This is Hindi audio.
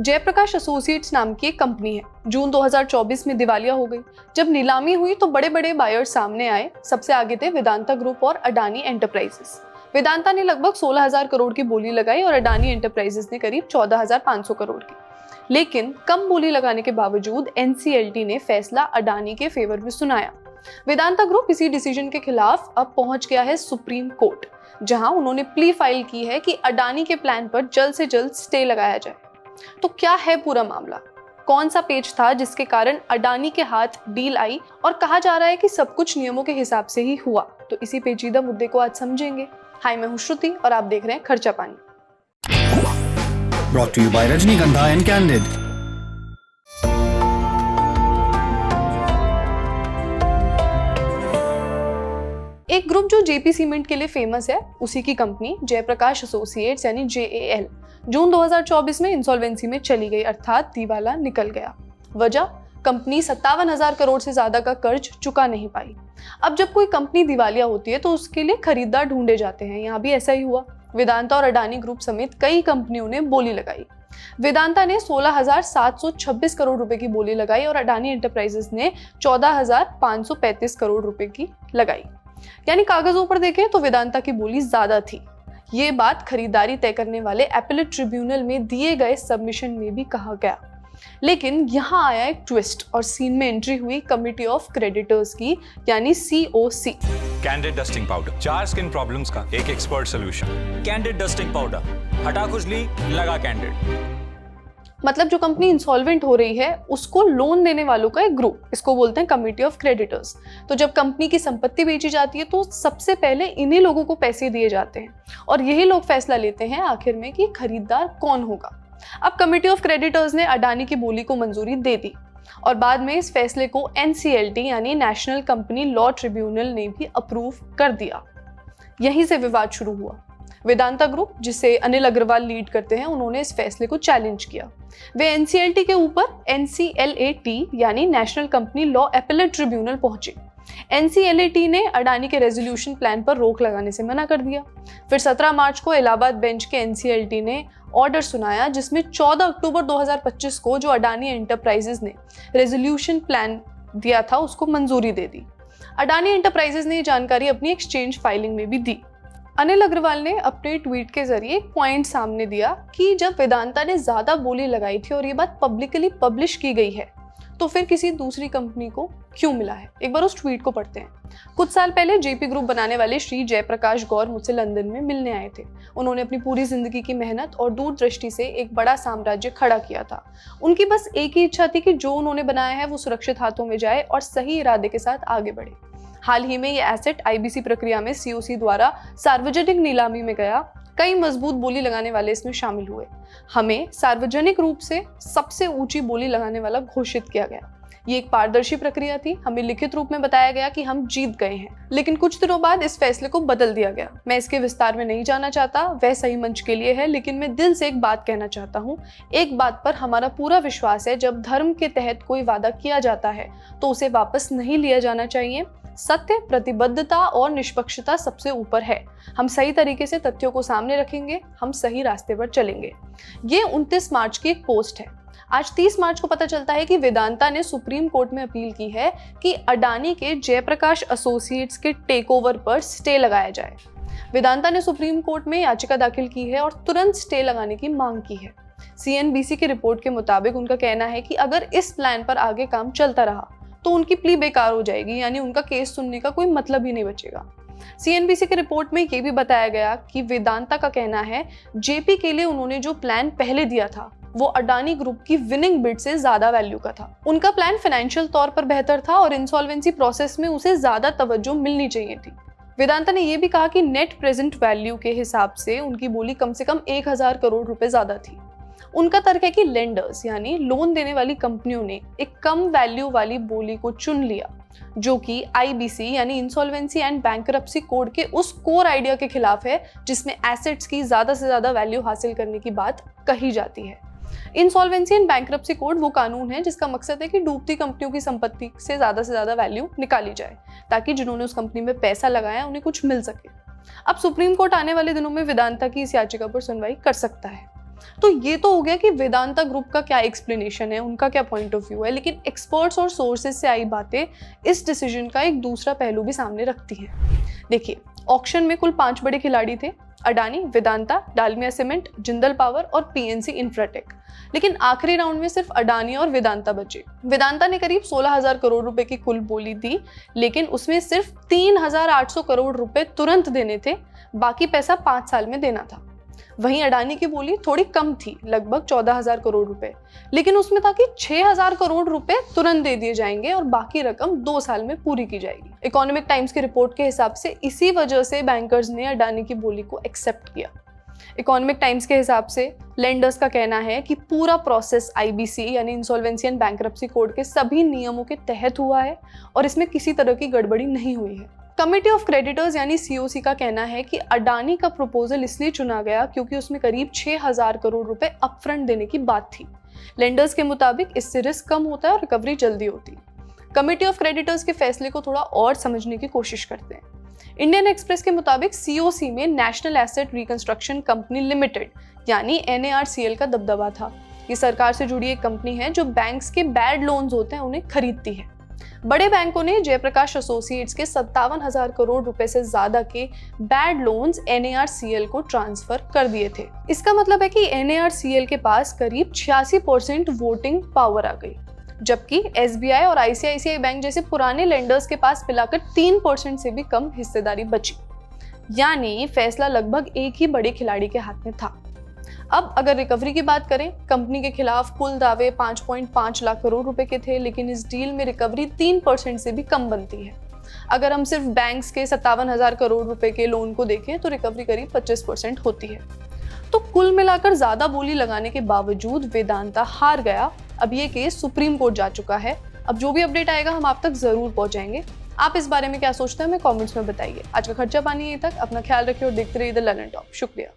जयप्रकाश एसोसिएट्स नाम की एक कंपनी है। जून 2024 में दिवालिया हो गई। जब नीलामी हुई तो बड़े बड़े बायर्स सामने आए। सबसे आगे थे वेदांता ग्रुप और अडानी एंटरप्राइजेस। वेदांता ने लगभग 16,000 करोड़ की बोली लगाई और अडानी एंटरप्राइजेस ने करीब 14,500 करोड़ की। लेकिन कम बोली लगाने के बावजूद एनसीएलटी ने फैसला अडानी के फेवर में सुनाया। वेदांता ग्रुप इसी डिसीजन के खिलाफ अब पहुंच गया है सुप्रीम कोर्ट, जहां उन्होंने प्ली फाइल की है कि अडानी के प्लान पर जल्द से जल्द स्टे लगाया जाए। तो क्या है पूरा मामला? कौन सा पेज था जिसके कारण अडानी के हाथ डील आई? और कहा जा रहा है कि सब कुछ नियमों के हिसाब से ही हुआ। तो इसी पेचीदा मुद्दे को आज समझेंगे। हाय, मैं हूं श्रुति और आप देख रहे हैं खर्चा पानी। Brought to you by Rajnigandha and Candid. एक ग्रुप जो जेपी सीमेंट के लिए फेमस है, उसी की कंपनी जयप्रकाश एसोसिएट्स यानी जेएएल जून 2024 में इंसॉल्वेंसी में चली गई, अर्थात दिवाला निकल गया। वजह, कंपनी 57,000 करोड़ से ज्यादा का कर्ज चुका नहीं पाई। अब जब कोई कंपनी दिवालिया होती है तो उसके लिए खरीदार ढूंढे जाते हैं। यहाँ भी ऐसा ही हुआ। वेदांता और अडानी ग्रुप समेत कई कंपनियों ने बोली लगाई। वेदांता ने 16,726 करोड़ रुपए की बोली लगाई और अडानी एंटरप्राइजेस ने 14,535 करोड़ रुपए की लगाई। यानी कागजों पर देखें तो वेदांता की बोली ज्यादा थी। ये बात खरीदारी तय करने वाले एपेलेट ट्रिब्यूनल में दिए गए सबमिशन में भी कहा गया। लेकिन यहाँ आया एक ट्विस्ट और सीन में एंट्री हुई कमिटी ऑफ क्रेडिटर्स की, यानी COC. Candid dusting powder, 4 skin problems का एक expert solution. Candid dusting powder, हटा खुजली, लगा कैंडिड। मतलब जो कंपनी इंसॉल्वेंट हो रही है उसको लोन देने वालों का एक ग्रुप, इसको बोलते हैं कमिटी ऑफ क्रेडिटर्स। तो जब कंपनी की संपत्ति बेची जाती है तो सबसे पहले इन्हीं लोगों को पैसे दिए जाते हैं और यही लोग फैसला लेते हैं आखिर में कि खरीदार कौन होगा। अब कमिटी ऑफ क्रेडिटर्स ने अडानी की बोली को मंजूरी दे दी और बाद में इस फैसले को एनसीएलटी यानी नेशनल कंपनी लॉ ट्रिब्यूनल ने भी अप्रूव कर दिया। यहीं से विवाद शुरू हुआ। वेदांता ग्रुप, जिसे अनिल अग्रवाल लीड करते हैं, उन्होंने इस फैसले को चैलेंज किया। वे एनसीएलटी के ऊपर एनसीएलएटी यानी national company law appellate tribunal पहुंचे। एनसीएलएटी ने अडानी के रेजोल्यूशन प्लान पर रोक लगाने से मना कर दिया। फिर 17 मार्च को इलाहाबाद बेंच के एनसीएलटी ने ऑर्डर सुनाया, जिसमें 14 अक्टूबर 2025 को जो अडानी एंटरप्राइजेस ने रेजोल्यूशन प्लान दिया था उसको मंजूरी दे दी। अडानी एंटरप्राइजेस ने ये जानकारी अपनी एक्सचेंज फाइलिंग में भी दी। अनिल अग्रवाल ने अपने ट्वीट के जरिए एक पॉइंट सामने दिया कि जब वेदांता ने ज्यादा बोली लगाई थी और ये बात पब्लिकली पब्लिश की गई है तो फिर किसी दूसरी कंपनी को क्यों मिला है। एक बार उस ट्वीट को पढ़ते हैं। कुछ साल पहले जेपी ग्रुप बनाने वाले श्री जयप्रकाश गौर मुझसे लंदन में मिलने आए थे। उन्होंने अपनी पूरी जिंदगी की मेहनत और दूरदृष्टि से एक बड़ा साम्राज्य खड़ा किया था। उनकी बस एक ही इच्छा थी कि जो उन्होंने बनाया है वो सुरक्षित हाथों में जाए और सही इरादे के साथ आगे बढ़े। हाल ही में ये एसेट आईबीसी प्रक्रिया में सीओसी द्वारा सार्वजनिक नीलामी में गया। कई मजबूत बोली लगाने वाले इसमें शामिल हुए। हमें सार्वजनिक रूप से सबसे ऊंची बोली लगाने वाला घोषित किया गया। ये एक पारदर्शी प्रक्रिया थी। हमें लिखित रूप में बताया गया कि हम जीत गए हैं, लेकिन कुछ दिनों बाद इस फैसले को बदल दिया गया। मैं इसके विस्तार में नहीं जाना चाहता, वह सही मंच के लिए है, लेकिन मैं दिल से एक बात कहना चाहता हूँ। एक बात पर हमारा पूरा विश्वास है, जब धर्म के तहत कोई वादा किया जाता है तो उसे वापस नहीं लिया जाना चाहिए। सत्य, प्रतिबद्धता और निष्पक्षता सबसे ऊपर है। हम सही तरीके से तथ्यों को सामने रखेंगे, हम सही रास्ते पर चलेंगे। ये 29 मार्च की एक पोस्ट है। आज 30 मार्च को पता चलता है कि वेदांता ने सुप्रीम कोर्ट में अपील की है कि अडानी के जयप्रकाश एसोसिएट्स के टेकओवर पर स्टे लगाया जाए। वेदांता ने सुप्रीम कोर्ट में याचिका दाखिल की है और तुरंत स्टे लगाने की मांग की है। सीएनबीसी की रिपोर्ट के मुताबिक उनका कहना है कि अगर इस प्लान पर आगे काम चलता रहा तो उनकी प्ली बेकार हो जाएगी, यानी उनका केस सुनने का कोई मतलब ही नहीं बचेगा। सीएनबीसी की रिपोर्ट में ये भी बताया गया कि वेदांता का कहना है जेपी के लिए उन्होंने जो प्लान पहले दिया था वो अडानी ग्रुप की विनिंग बिड से ज्यादा वैल्यू का था। उनका प्लान फाइनेंशियल तौर पर बेहतर था और इंसॉल्वेंसी प्रोसेस में उसे ज्यादा तवज्जो मिलनी चाहिए थी। वेदांता ने यह भी कहा कि नेट प्रेजेंट वैल्यू के हिसाब से उनकी बोली कम से कम 1,000 करोड़ रुपए ज्यादा थी। उनका तर्क है कि लेंडर्स यानी लोन देने वाली कंपनियों ने एक कम वैल्यू वाली बोली को चुन लिया, जो कि आईबीसी यानी इंसॉल्वेंसी एंड बैंकरप्सी कोड के उस कोर आइडिया के खिलाफ है जिसमें एसेट्स की ज्यादा से ज्यादा वैल्यू हासिल करने की बात कही जाती है। इंसॉल्वेंसी एंड बैंकरप्सी कोड वो कानून है जिसका मकसद है कि डूबती कंपनियों की संपत्ति से ज्यादा वैल्यू निकाली जाए, ताकि जिन्होंने उस कंपनी में पैसा लगाया उन्हें कुछ मिल सके। अब सुप्रीम कोर्ट आने वाले दिनों में वेदांता की इस याचिका पर सुनवाई कर सकता है। तो ये तो हो गया कि वेदांता ग्रुप का क्या एक्सप्लेनेशन है, उनका क्या पॉइंट ऑफ व्यू है, लेकिन एक्सपर्ट्स और सोर्सेज से आई बातें इस डिसीजन का एक दूसरा पहलू भी सामने रखती हैं। देखिए, ऑक्शन में कुल 5 बड़े खिलाड़ी थे, अडानी, वेदांता, डालमिया सीमेंट, जिंदल पावर और पीएनसी इंफ्राटेक। लेकिन आखिरी राउंड में सिर्फ अडानी और वेदांता बचे। वेदांता ने करीब 16,000 करोड़ रुपए की कुल बोली दी, लेकिन उसमें सिर्फ 3,800 करोड़ रुपए तुरंत देने थे, बाकी पैसा 5 साल में देना था। वहीं अडानी की बोली थोड़ी कम थी, लगभग 14,000 करोड़ रुपए, लेकिन उसमें था कि 6,000 करोड़ रुपए तुरंत दे दिए जाएंगे और बाकी रकम 2 साल में पूरी की जाएगी। इकोनॉमिक टाइम्स की रिपोर्ट के हिसाब से इसी वजह से बैंकर्स ने अडानी की बोली को एक्सेप्ट किया। इकोनॉमिक टाइम्स के हिसाब से लेंडर्स का कहना है कि पूरा प्रोसेस आईबीसी यानी इंसॉल्वेंसी एंड बैंक्रप्सी कोड के सभी नियमों के तहत हुआ है और इसमें किसी तरह की गड़बड़ी नहीं हुई है। कमिटी ऑफ क्रेडिटर्स यानी सीओसी का कहना है कि अडानी का प्रपोजल इसलिए चुना गया क्योंकि उसमें करीब 6,000 करोड़ रुपए अपफ्रंट देने की बात थी। लेंडर्स के मुताबिक इससे रिस्क कम होता है और रिकवरी जल्दी होती है। कमिटी ऑफ क्रेडिटर्स के फैसले को थोड़ा और समझने की कोशिश करते हैं। इंडियन एक्सप्रेस के मुताबिक सीओसी में national asset reconstruction company limited यानी NARCL का दबदबा था। ये सरकार से जुड़ी एक कंपनी है जो बैंक्स के बैड लोन्स होते हैं उन्हें खरीदती है। बड़े बैंकों ने जयप्रकाश एसोसिएट्स के 57,000 करोड़ रुपए से ज्यादा के बैड लोन्स NARCL को ट्रांसफर कर दिए थे। इसका मतलब है कि NARCL के पास करीब 86% वोटिंग पावर आ गई, जबकि SBI और ICICI बैंक जैसे पुराने लेंडर्स के पास मिलाकर 3% से भी कम हिस्सेदारी बची। यानी फैसला लगभग एक ही बड़े खिलाड़ी के हाथ में था। अब अगर रिकवरी की बात करें, कंपनी के खिलाफ कुल दावे 5.5 लाख करोड़ रुपए के थे, लेकिन इस डील में रिकवरी 3% से भी कम बनती है। अगर हम सिर्फ बैंक्स के 57,000 करोड़ रुपए के लोन को देखें तो रिकवरी करीब 25% होती है। तो कुल मिलाकर ज्यादा बोली लगाने के बावजूद वेदांता हार गया। अब ये केस सुप्रीम कोर्ट जा चुका है। अब जो भी अपडेट आएगा हम आप तक जरूर पहुंचाएंगे। आप इस बारे में क्या सोचते हैं हमें कमेंट्स में बताइए। आज का खर्चा पानी यहीं तक। अपना ख्याल रखिए और देखते रहिए द लर्न एंड टॉप। शुक्रिया।